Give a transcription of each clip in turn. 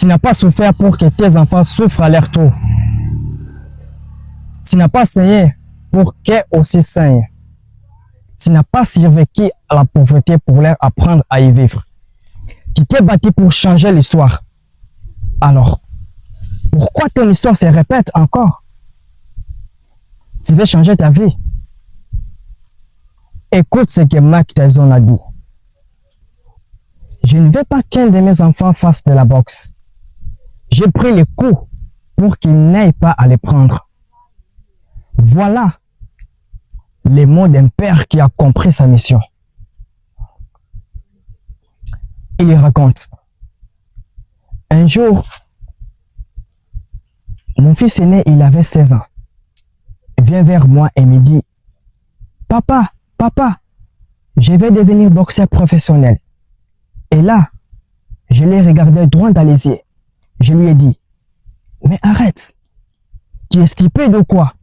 Tu n'as pas souffert pour que tes enfants souffrent à leur tour. Tu n'as pas saigné pour qu'eux aussi saignent. Tu n'as pas survécu à la pauvreté pour leur apprendre à y vivre. Tu t'es battu pour changer l'histoire. Alors, pourquoi ton histoire se répète encore? Tu veux changer ta vie? Écoute ce que Mike Tyson a dit. Je ne veux pas qu'un de mes enfants fasse de la boxe. J'ai pris les coups pour qu'il n'aille pas à les prendre. Voilà les mots d'un père qui a compris sa mission. Il raconte. Un jour, mon fils aîné, il avait 16 ans. Il vient vers moi et me dit, « Papa, je vais devenir boxeur professionnel. » Et là, je l'ai regardé droit dans les yeux. Je lui ai dit, « Mais arrête, tu es stupide ou quoi?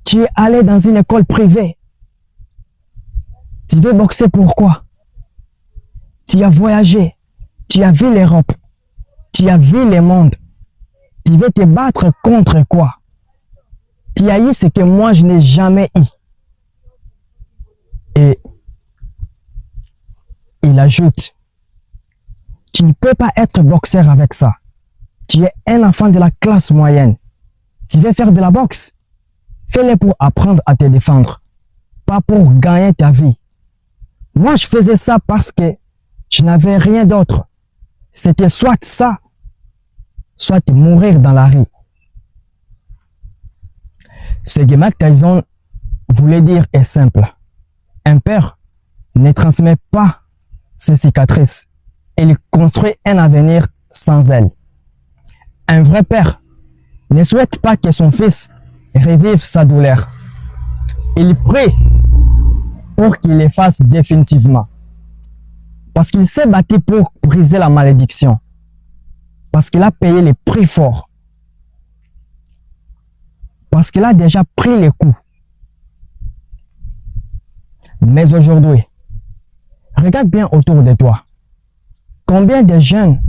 Tu es allé dans une école privée. Tu veux boxer pourquoi? Tu as voyagé, tu as vu l'Europe, tu as vu le monde. Tu veux te battre contre quoi? Tu as eu ce que moi je n'ai jamais eu. » Et il ajoute, « Tu ne peux pas être boxeur avec ça. Tu es un enfant de la classe moyenne. Tu veux faire de la boxe? Fais-le pour apprendre à te défendre, pas pour gagner ta vie. Moi, je faisais ça parce que je n'avais rien d'autre. C'était soit ça, soit mourir dans la rue. » Ce que Mike Tyson voulait dire est simple. Un père ne transmet pas ses cicatrices. Il construit un avenir sans elles. Un vrai père ne souhaite pas que son fils revive sa douleur. Il prie pour qu'il l'efface définitivement. Parce qu'il s'est battu pour briser la malédiction. Parce qu'il a payé les prix forts. Parce qu'il a déjà pris les coups. Mais aujourd'hui, regarde bien autour de toi. Combien de jeunes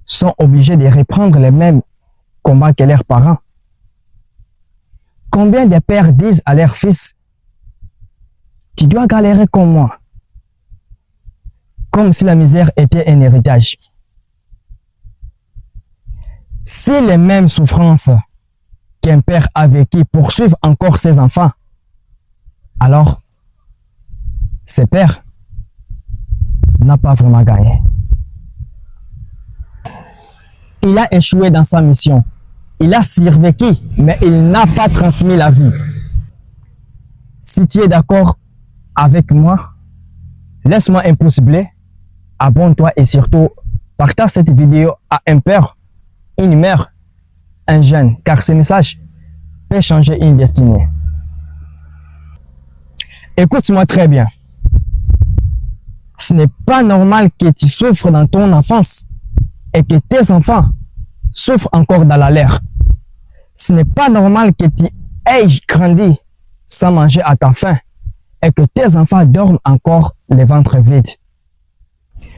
sont obligés de reprendre les mêmes combats que leurs parents? Combien de pères disent à leurs fils, « Tu dois galérer comme moi », comme si la misère était un héritage. Si les mêmes souffrances qu'un père a vécues poursuivent encore ses enfants, alors ce père n'a pas vraiment gagné. Il a échoué dans sa mission. Il a survécu, mais il n'a pas transmis la vie. Si tu es d'accord avec moi, laisse-moi un pouce bleu, abonne-toi et surtout partage cette vidéo à un père, une mère, un jeune, car ce message peut changer une destinée. Écoute-moi très bien. Ce n'est pas normal que tu souffres dans ton enfance et que tes enfants souffrent encore dans la leur. Ce n'est pas normal que tu aies grandi sans manger à ta faim et que tes enfants dorment encore le ventre vide.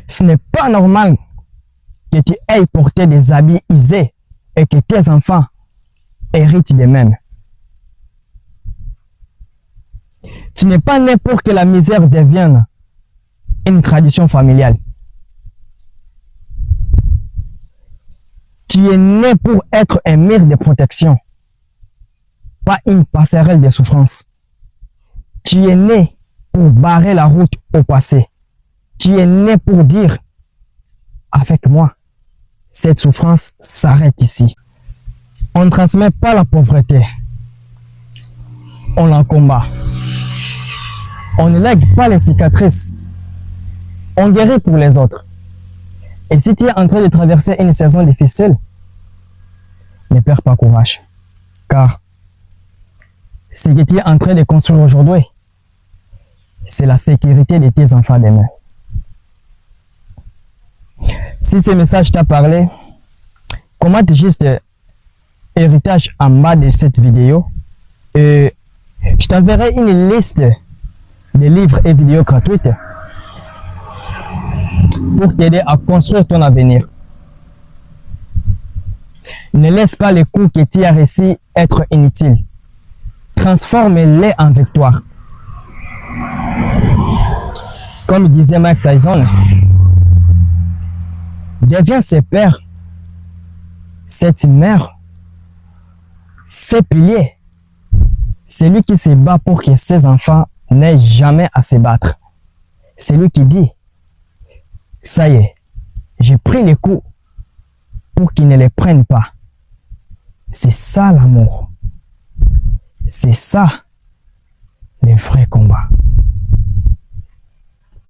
Ce n'est pas normal que tu aies porté des habits usés et que tes enfants héritent des mêmes. Tu n'es pas né pour que la misère devienne une tradition familiale. Tu es né pour être un mur de protection, pas une passerelle de souffrance. Tu es né pour barrer la route au passé. Tu es né pour dire, avec moi, cette souffrance s'arrête ici. On ne transmet pas la pauvreté. On la combat. On ne lègue pas les cicatrices. On guérit pour les autres. Et si tu es en train de traverser une saison difficile, ne perds pas courage. Car ce que tu es en train de construire aujourd'hui, c'est la sécurité de tes enfants demain. Si ce message t'a parlé, commente juste héritage en bas de cette vidéo et je t'enverrai une liste de livres et vidéos gratuites pour t'aider à construire ton avenir. Ne laisse pas les coups que tu as reçus être inutiles. Transforme-les en victoire. Comme disait Mike Tyson, deviens ses pères, cette mère, ses piliers. C'est lui qui se bat pour que ses enfants n'aient jamais à se battre. C'est lui qui dit, ça y est, j'ai pris les coups pour qu'ils ne les prennent pas. C'est ça l'amour. C'est ça les vrais combats.